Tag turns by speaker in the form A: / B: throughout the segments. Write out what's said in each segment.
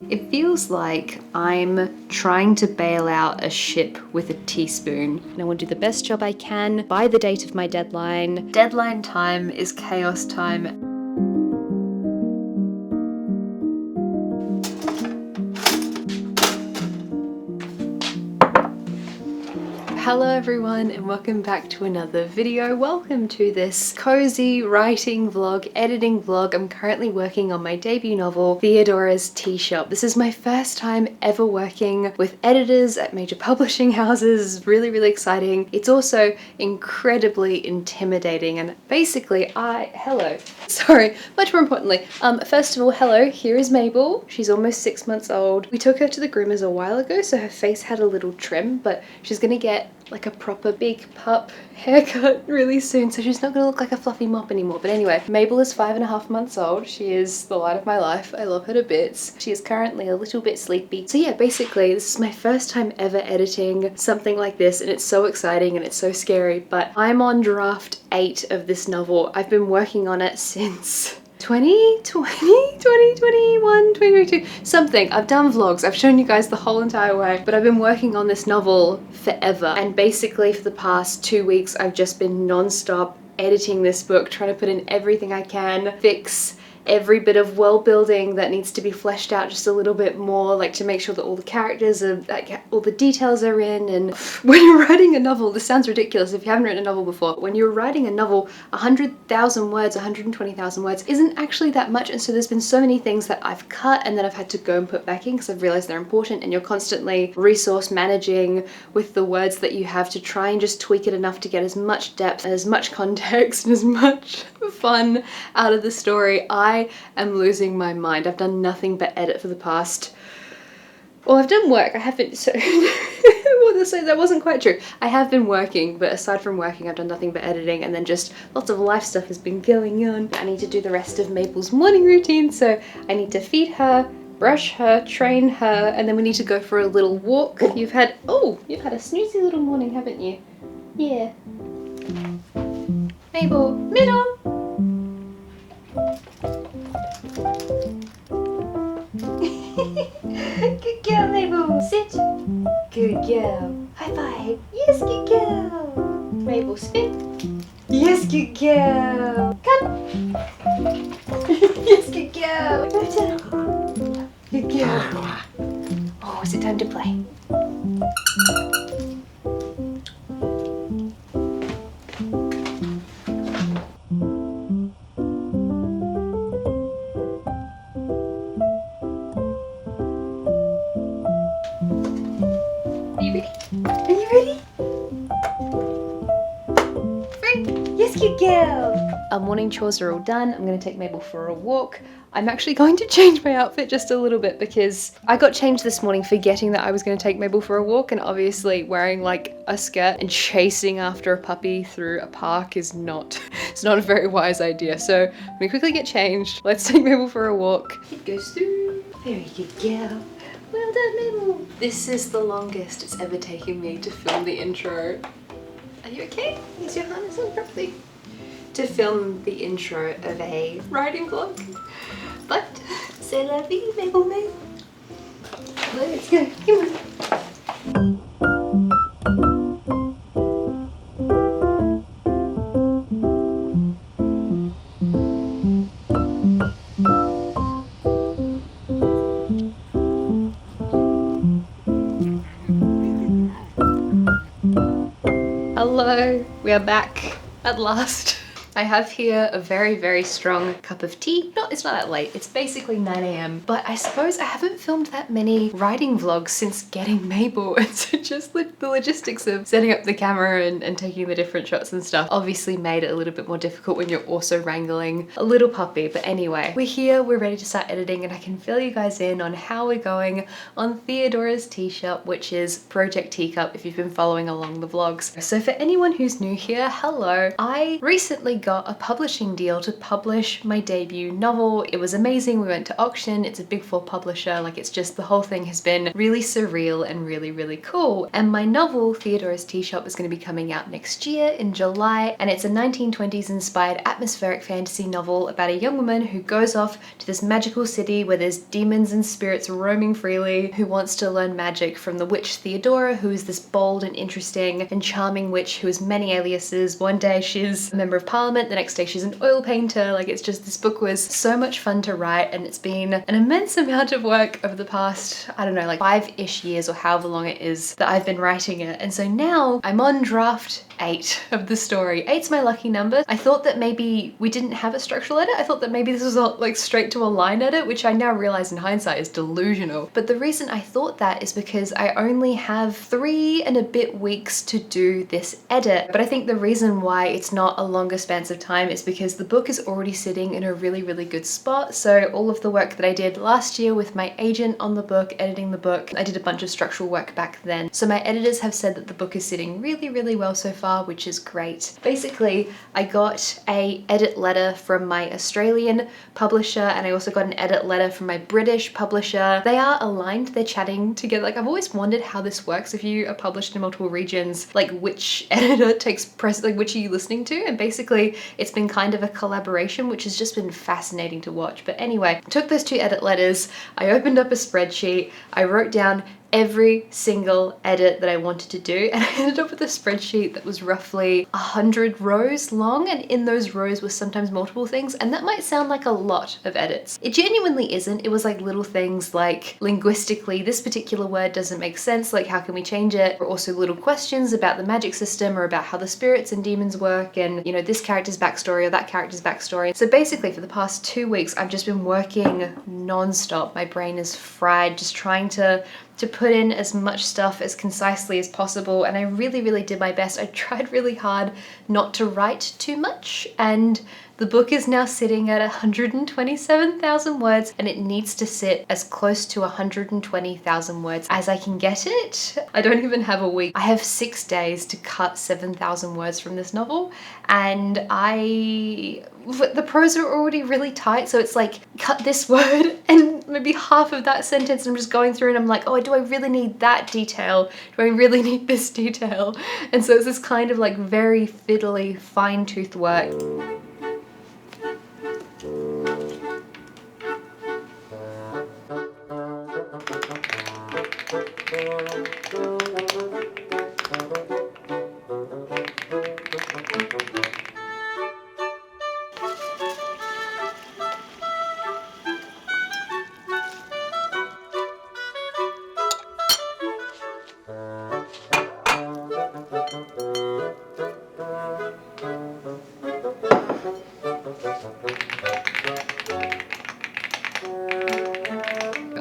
A: It feels like I'm trying to bail out a ship with a teaspoon. And I want to do the best job I can by the date of my deadline. Deadline time is chaos time. Hello everyone and welcome back to another video. Welcome to this cozy writing vlog, editing vlog. I'm currently working on my debut novel, Theodora's Tea Shop. This is my first time ever working with editors at major publishing houses. Really exciting. It's also incredibly intimidating and basically much more importantly, first of all, hello, here is Mabel. She's almost 6 months old. We took her to the groomers a while ago, so her face had a little trim, but she's gonna get like a proper big pup haircut really soon, so she's not gonna look like a fluffy mop anymore. But anyway, Mabel is 5.5 months old. She is the light of my life. I love her to bits. She is currently a little bit sleepy. So yeah, basically this is my first time ever editing something like this, and it's so exciting and it's so scary, but I'm on draft 8 of this novel. I've been working on it since 2022, something. I've done vlogs, I've shown you guys the whole entire way, but I've been working on this novel forever, and basically for the past 2 weeks I've just been non-stop editing this book, trying to put in everything I can, fix every bit of world building that needs to be fleshed out just a little bit more, like to make sure that all the characters are, like, all the details are in. And when you're writing a novel, this sounds ridiculous if you haven't written a novel before, when you're writing a novel, 100,000 words, 120,000 words isn't actually that much, and so there's been so many things that I've cut and then I've had to go and put back in because I've realized they're important, and you're constantly resource managing with the words that you have to try and just tweak it enough to get as much depth, as much context, and as much fun out of the story. I am losing my mind. I've done nothing but edit for the past... Well, I've done work. I haven't... So that wasn't quite true. I have been working, but aside from working, I've done nothing but editing, and then just lots of life stuff has been going on. I need to do the rest of Mabel's morning routine, so I need to feed her, brush her, train her, and then we need to go for a little walk. You've had a snoozy little morning, haven't you? Yeah. Mabel, middle! Good girl, Mabel. Sit. Good girl. High five. Yes, good girl. Mabel, spin. Yes, good girl. Come. Yes, good girl. Good girl. Oh, is it time to play? Our morning chores are all done. I'm going to take Mabel for a walk. I'm actually going to change my outfit just a little bit because I got changed this morning forgetting that I was going to take Mabel for a walk, and obviously wearing like a skirt and chasing after a puppy through a park is not, it's not a very wise idea. So I'm going to quickly get changed. Let's take Mabel for a walk. It goes through. Very good girl. Well done, Mabel. This is the longest it's ever taken me to film the intro. Are you okay? Is your harness on properly? To film the intro of a writing vlog, but c'est la vie, Mabel. Let's go. Come on. Hello, we are back at last. I have here a very strong cup of tea. No, it's not that late. It's basically 9 AM, but I suppose I haven't filmed that many writing vlogs since getting Mabel, and so just the logistics of setting up the camera and taking the different shots and stuff obviously made it a little bit more difficult when you're also wrangling a little puppy. But anyway, we're here, we're ready to start editing, and I can fill you guys in on how we're going on Theodora's Tea Shop, which is Project Teacup if you've been following along the vlogs. So for anyone who's new here, hello. I recently got a publishing deal to publish my debut novel. It was amazing. We went to auction. It's a Big Four publisher. Like, it's just, the whole thing has been really surreal and really, really cool. And my novel, Theodora's Tea Shop, is going to be coming out next year in July, and it's a 1920s inspired atmospheric fantasy novel about a young woman who goes off to this magical city where there's demons and spirits roaming freely, who wants to learn magic from the witch Theodora, who is this bold and interesting and charming witch who has many aliases. One day she's a member of parliament, the next day she's an oil painter. Like, it's just, this book was so much fun to write, and it's been an immense amount of work over the past, I don't know, like 5-ish years or however long it is that I've been writing it. And so now I'm on draft 8 of the story. 8's my lucky number. I thought that maybe we didn't have a structural edit. I thought that maybe this was like straight to a line edit, which I now realize in hindsight is delusional. But the reason I thought that is because I only have 3 and a bit weeks to do this edit. But I think the reason why it's not a longer span of time is because the book is already sitting in a really, really good spot. So all of the work that I did last year with my agent on the book, editing the book, I did a bunch of structural work back then. So my editors have said that the book is sitting really, really well so far, which is great. Basically, I got a edit letter from my Australian publisher, and I also got an edit letter from my British publisher. They are aligned, they're chatting together. Like, I've always wondered how this works if you are published in multiple regions, like which editor takes like which are you listening to? And basically it's been kind of a collaboration, which has just been fascinating to watch. But anyway, I took those 2 edit letters, I opened up a spreadsheet, I wrote down every single edit that I wanted to do, and I ended up with a spreadsheet that was roughly 100 rows long, and in those rows were sometimes multiple things, and that might sound like a lot of edits. It genuinely isn't. It was like little things like, linguistically, this particular word doesn't make sense, like how can we change it? Or also little questions about the magic system or about how the spirits and demons work, and, you know, this character's backstory or that character's backstory. So basically for the past 2 weeks I've just been working non-stop. My brain is fried just trying to put in as much stuff as concisely as possible, and I really, really did my best. I tried really hard not to write too much, and the book is now sitting at 127,000 words, and it needs to sit as close to 120,000 words as I can get it. I don't even have a week. I have 6 days to cut 7,000 words from this novel, and the prose are already really tight, so it's like, cut this word and maybe half of that sentence, and I'm just going through and I'm like, oh, do I really need that detail? Do I really need this detail? And so it's this kind of like very fiddly, fine-toothed work.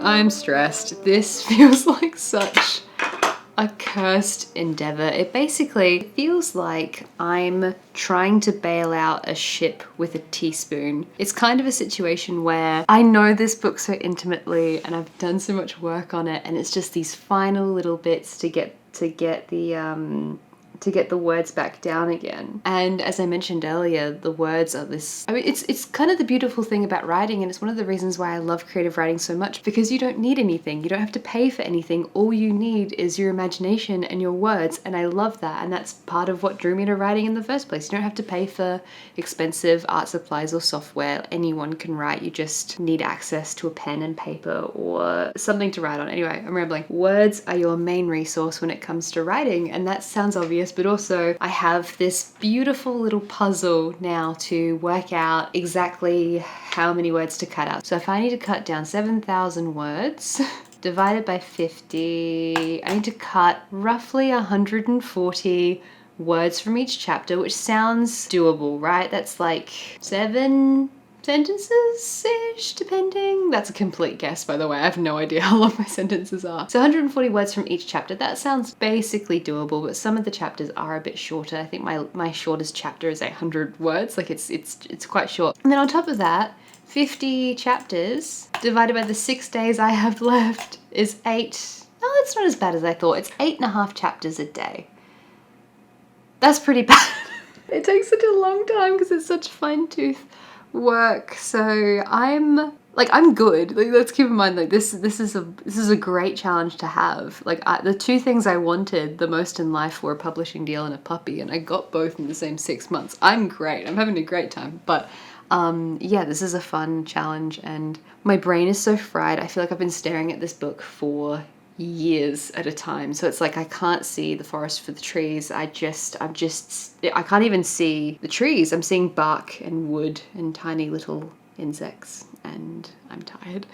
A: I'm stressed. This feels like such a cursed endeavor. It basically feels like I'm trying to bail out a ship with a teaspoon. It's kind of a situation where I know this book so intimately and I've done so much work on it, and it's just these final little bits to get the words back down again. And as I mentioned earlier, the words are this, I mean, it's kind of the beautiful thing about writing, and it's one of the reasons why I love creative writing so much, because you don't need anything. You don't have to pay for anything. All you need is your imagination and your words, and I love that. And that's part of what drew me to writing in the first place. You don't have to pay for expensive art supplies or software. Anyone can write. You just need access to a pen and paper or something to write on. Anyway, I'm rambling. Words are your main resource when it comes to writing, and that sounds obvious, but also I have this beautiful little puzzle now to work out exactly how many words to cut out. So if I need to cut down 7,000 words divided by 50, I need to cut roughly 140 words from each chapter, which sounds doable, right? That's like 7 sentences-ish, depending. That's a complete guess, by the way. I have no idea how long my sentences are. So 140 words from each chapter. That sounds basically doable, but some of the chapters are a bit shorter. I think my shortest chapter is 800 words. Like it's quite short. And then on top of that, 50 chapters divided by the 6 days I have left is 8. No, that's not as bad as I thought. It's 8.5 chapters a day. That's pretty bad. It takes such a long time because it's such fine tooth work. So I'm good. Like, let's keep in mind, like, this is a great challenge to have. Like, the two things I wanted the most in life were a publishing deal and a puppy, and I got both in the same 6 months. I'm great. I'm having a great time. But yeah, this is a fun challenge, and my brain is so fried. I feel like I've been staring at this book for years at a time. So it's like I can't see the forest for the trees. I can't even see the trees. I'm seeing bark and wood and tiny little insects, and I'm tired.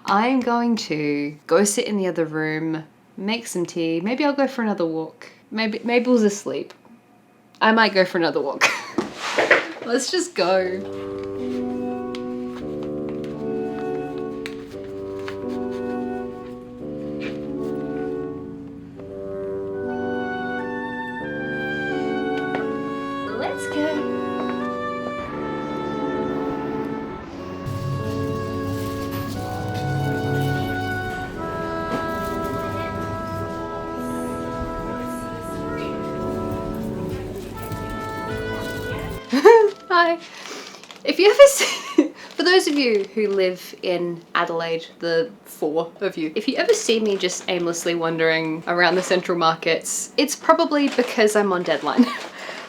A: I'm going to go sit in the other room, make some tea. Maybe I'll go for another walk. Maybe Mabel's asleep. I might go for another walk. Let's just go. Let's go. Hi. If you ever see, for those of you who live in Adelaide, the 4 of you, if you ever see me just aimlessly wandering around the central markets, it's probably because I'm on deadline.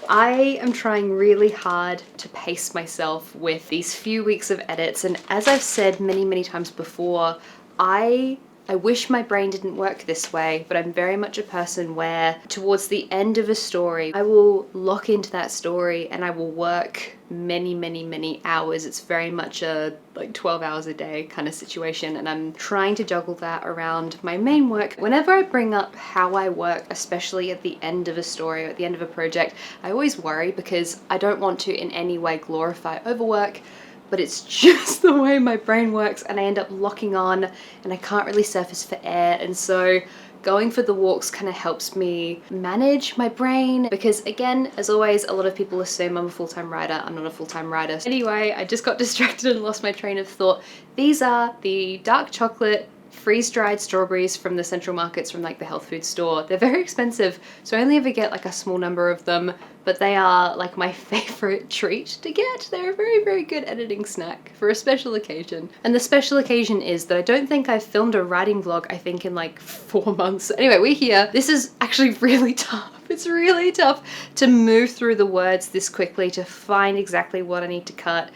A: I am trying really hard to pace myself with these few weeks of edits, and as I've said many, many times before, I wish my brain didn't work this way, but I'm very much a person where towards the end of a story, I will lock into that story and I will work many, many, many hours. It's very much a like 12 hours a day kind of situation, and I'm trying to juggle that around my main work. Whenever I bring up how I work, especially at the end of a story or at the end of a project, I always worry because I don't want to in any way glorify overwork, but it's just the way my brain works, and I end up locking on and I can't really surface for air. And so going for the walks kind of helps me manage my brain, because again, as always, a lot of people assume I'm a full-time writer. I'm not a full-time writer. Anyway, I just got distracted and lost my train of thought. These are the dark chocolate freeze-dried strawberries from the central markets from like the health food store. They're very expensive, so I only ever get like a small number of them, but they are like my favorite treat to get. They're a very, very good editing snack for a special occasion. And the special occasion is that I don't think I've filmed a writing vlog, I think in like 4 months. Anyway, we're here. This is actually really tough. It's really tough to move through the words this quickly, to find exactly what I need to cut.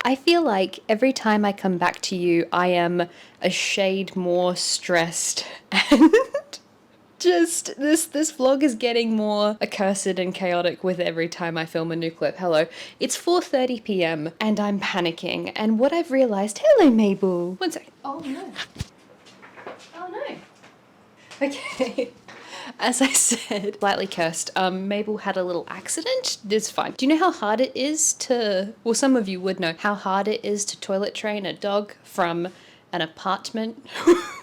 A: I feel like every time I come back to you, I am a shade more stressed, and just this vlog is getting more accursed and chaotic with every time I film a new clip. Hello, it's 4:30 p.m. and I'm panicking, and what I've realized, hello Mabel. One sec. Oh no. Oh no. Okay. As I said, slightly cursed, Mabel had a little accident. It's fine. Do you know how hard it is to, well, some of you would know how hard it is to toilet train a dog from an apartment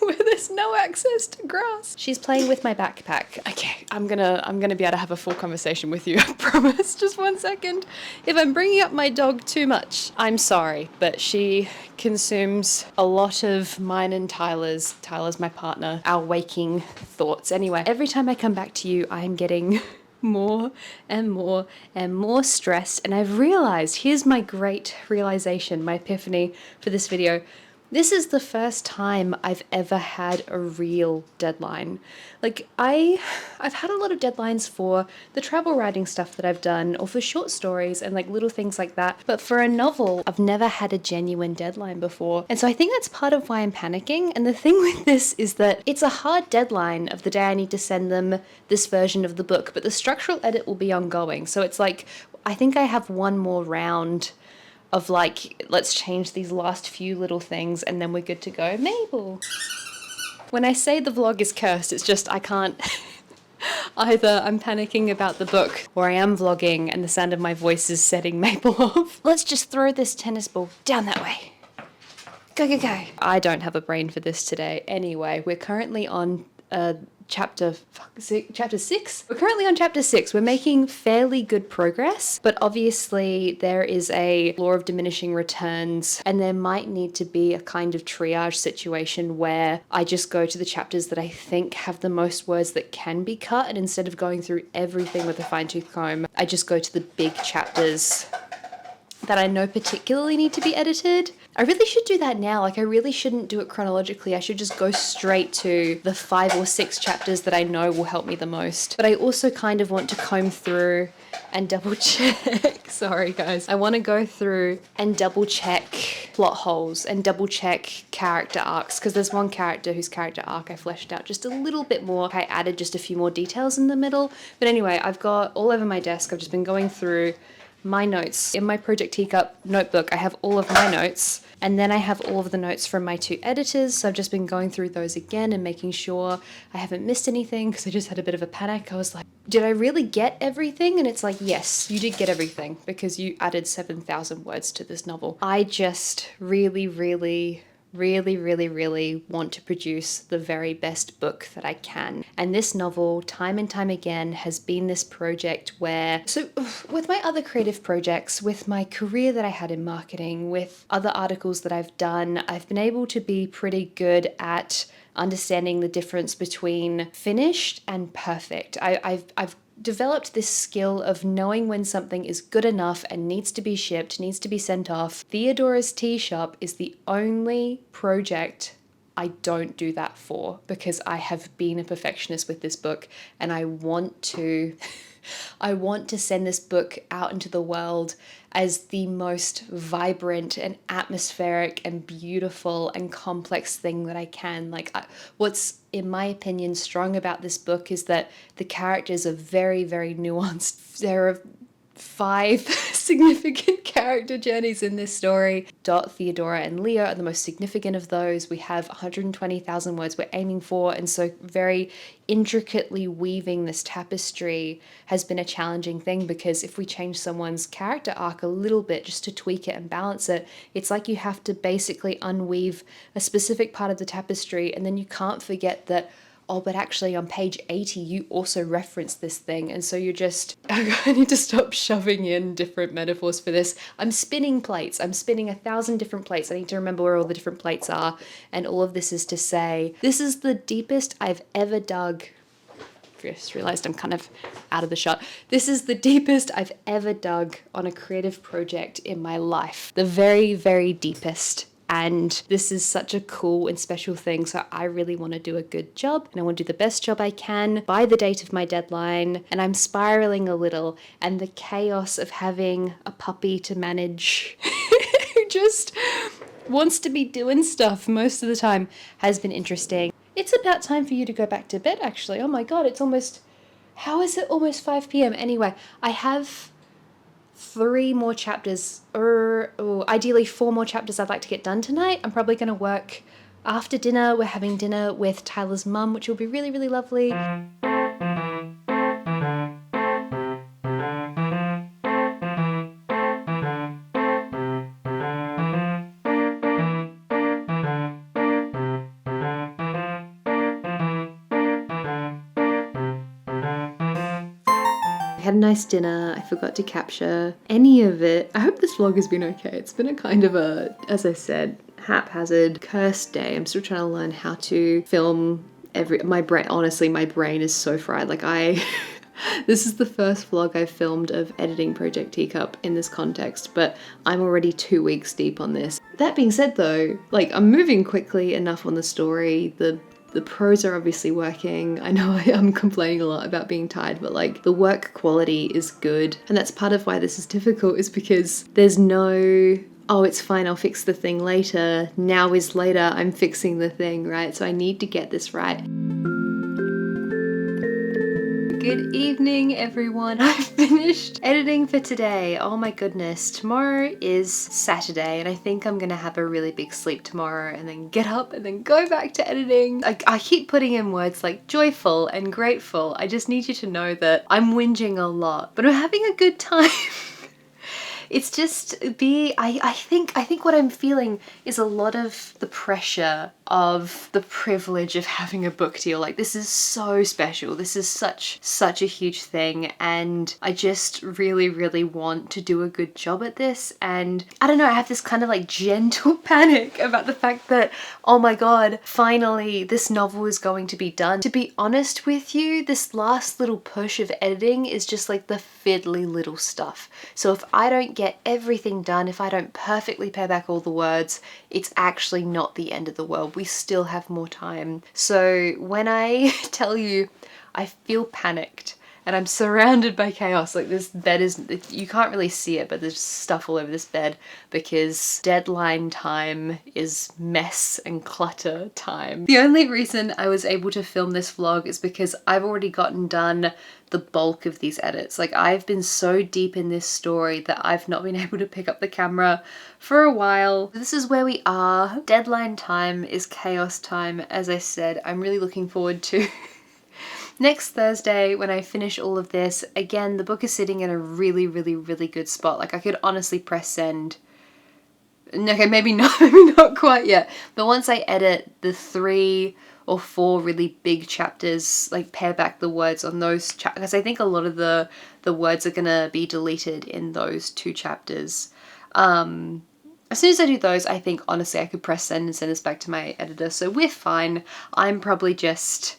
A: where there's no access to grass? She's playing with my backpack. Okay, I'm gonna be able to have a full conversation with you, I promise. Just 1 second. If I'm bringing up my dog too much, I'm sorry, but she consumes a lot of mine and Tyler's my partner, our waking thoughts. Anyway, every time I come back to you, I am getting more and more and more stressed, and I've realized, here's my great realization, my epiphany for this video. This is the first time I've ever had a real deadline. Like, I've had a lot of deadlines for the travel writing stuff that I've done, or for short stories and like little things like that. But for a novel, I've never had a genuine deadline before. And so I think that's part of why I'm panicking. And the thing with this is that it's a hard deadline of the day I need to send them this version of the book, but the structural edit will be ongoing. So it's like, I think I have one more round of like, let's change these last few little things and then we're good to go. Mabel. When I say the vlog is cursed, it's just I can't. Either I'm panicking about the book, or I am vlogging and the sound of my voice is setting Mabel off. Let's just throw this tennis ball down that way. Go, go, go. I don't have a brain for this today. Anyway, we're currently on chapter 6. We're currently on chapter 6. We're making fairly good progress, but obviously there is a law of diminishing returns, and there might need to be a kind of triage situation where I just go to the chapters that I think have the most words that can be cut, and instead of going through everything with a fine-tooth comb, I just go to the big chapters that I know particularly need to be edited. I really should do that now. Like, I really shouldn't do it chronologically. I should just go straight to the 5 or 6 chapters that I know will help me the most. But I also kind of want to comb through and double check. Sorry guys. I want to go through and double check plot holes and double check character arcs, because there's one character whose character arc I fleshed out just a little bit more. I added just a few more details in the middle. But anyway, I've got all over my desk, I've just been going through my notes. In my Project Teacup notebook, I have all of my notes, and then I have all of the notes from my 2 editors. So I've just been going through those again and making sure I haven't missed anything, because I just had a bit of a panic. I was like, did I really get everything? And it's like, yes, you did get everything, because you added 7,000 words to this novel. I just really want to produce the very best book that I can. And this novel, time and time again, has been this project where, so with my other creative projects, with my career that I had in marketing, with other articles that I've done, I've been able to be pretty good at understanding the difference between finished and perfect. I've developed this skill of knowing when something is good enough and needs to be shipped, needs to be sent off. Theodora's Tea Shop is the only project I don't do that for, because I have been a perfectionist with this book, and I want to send this book out into the world as the most vibrant and atmospheric and beautiful and complex thing that I can. What's, in my opinion, strong about this book is that the characters are very, very nuanced. There are 5 significant character journeys in this story. Dot, Theodora, and Leo are the most significant of those. We have 120,000 words we're aiming for, and so very intricately weaving this tapestry has been a challenging thing, because if we change someone's character arc a little bit just to tweak it and balance it, it's like you have to basically unweave a specific part of the tapestry, and then you can't forget that, oh, but actually on page 80, you also reference this thing. And so you're just, I need to stop shoving in different metaphors for this. I'm spinning plates. I'm spinning 1,000 different plates. I need to remember where all the different plates are. And all of this is to say, this is the deepest I've ever dug. I just realized I'm kind of out of the shot. This is the deepest I've ever dug on a creative project in my life. The very, very deepest. And this is such a cool and special thing, so I really want to do a good job, and I want to do the best job I can by the date of my deadline. And I'm spiraling a little, and the chaos of having a puppy to manage who just wants to be doing stuff most of the time has been interesting. It's about time for you to go back to bed, actually. Oh my god, it's almost... How is it almost 5 p.m? Anyway, I have 3 more chapters, or ideally 4 more chapters I'd like to get done tonight. I'm probably going to work after dinner. We're having dinner with Tyler's mum, which will be really, really lovely. I had a nice dinner. I forgot to capture any of it. I hope this vlog has been okay. It's been a kind of a, as I said, haphazard, cursed day. I'm still trying to learn how to film my brain is so fried. This is the first vlog I've filmed of editing Project Teacup in this context, but I'm already 2 weeks deep on this. That being said though, I'm moving quickly enough on the story. The pros are obviously working. I know I'm complaining a lot about being tired, but the work quality is good. And that's part of why this is difficult, is because there's no, oh, it's fine, I'll fix the thing later. Now is later, I'm fixing the thing, right? So I need to get this right. Good evening, everyone. I've finished editing for today. Oh my goodness. Tomorrow is Saturday, and I think I'm gonna have a really big sleep tomorrow and then get up and then go back to editing. I keep putting in words like joyful and grateful. I just need you to know that I'm whinging a lot, but I'm having a good time. It's just I think what I'm feeling is a lot of the pressure of the privilege of having a book deal. Like, this is so special. This is such a huge thing, and I just really want to do a good job at this. And I don't know, I have this kind of like gentle panic about the fact that, oh my god, finally this novel is going to be done. To be honest with you, this last little push of editing is just like the fiddly little stuff. So if I don't get everything done, if I don't perfectly pare back all the words, it's actually not the end of the world. We still have more time. So when I tell you I feel panicked and I'm surrounded by chaos, like this bed is, you can't really see it, but there's stuff all over this bed because deadline time is mess and clutter time. The only reason I was able to film this vlog is because I've already gotten done the bulk of these edits. Like, I've been so deep in this story that I've not been able to pick up the camera for a while. This is where we are. Deadline time is chaos time. As I said, I'm really looking forward to next Thursday when I finish all of this. Again, the book is sitting in a really good spot. Like, I could honestly press send. Okay, maybe not quite yet. But once I edit the 3 or 4 really big chapters, like pare back the words on those chapters, because I think a lot of the words are gonna be deleted in those 2 chapters. As soon as I do those, I think honestly I could press send and send this back to my editor. So we're fine. I'm probably just,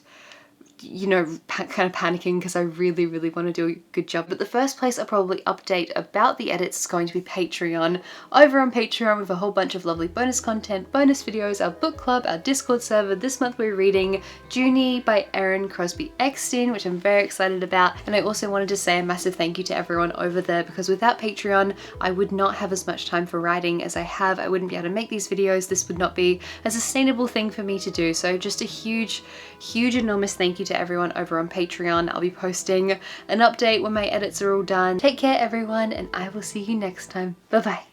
A: you know, kind of panicking because I really want to do a good job. But the first place I'll probably update about the edits is going to be Patreon. Over on Patreon we have a whole bunch of lovely bonus content, bonus videos, our book club, our Discord server. This month we're reading Junie by Erin Crosby Exton, which I'm very excited about. And I also wanted to say a massive thank you to everyone over there, because without Patreon I would not have as much time for writing as I have. I wouldn't be able to make these videos. This would not be a sustainable thing for me to do. So just a huge enormous thank you to everyone over on Patreon. I'll be posting an update when my edits are all done. Take care everyone, and I will see you next time. Bye bye.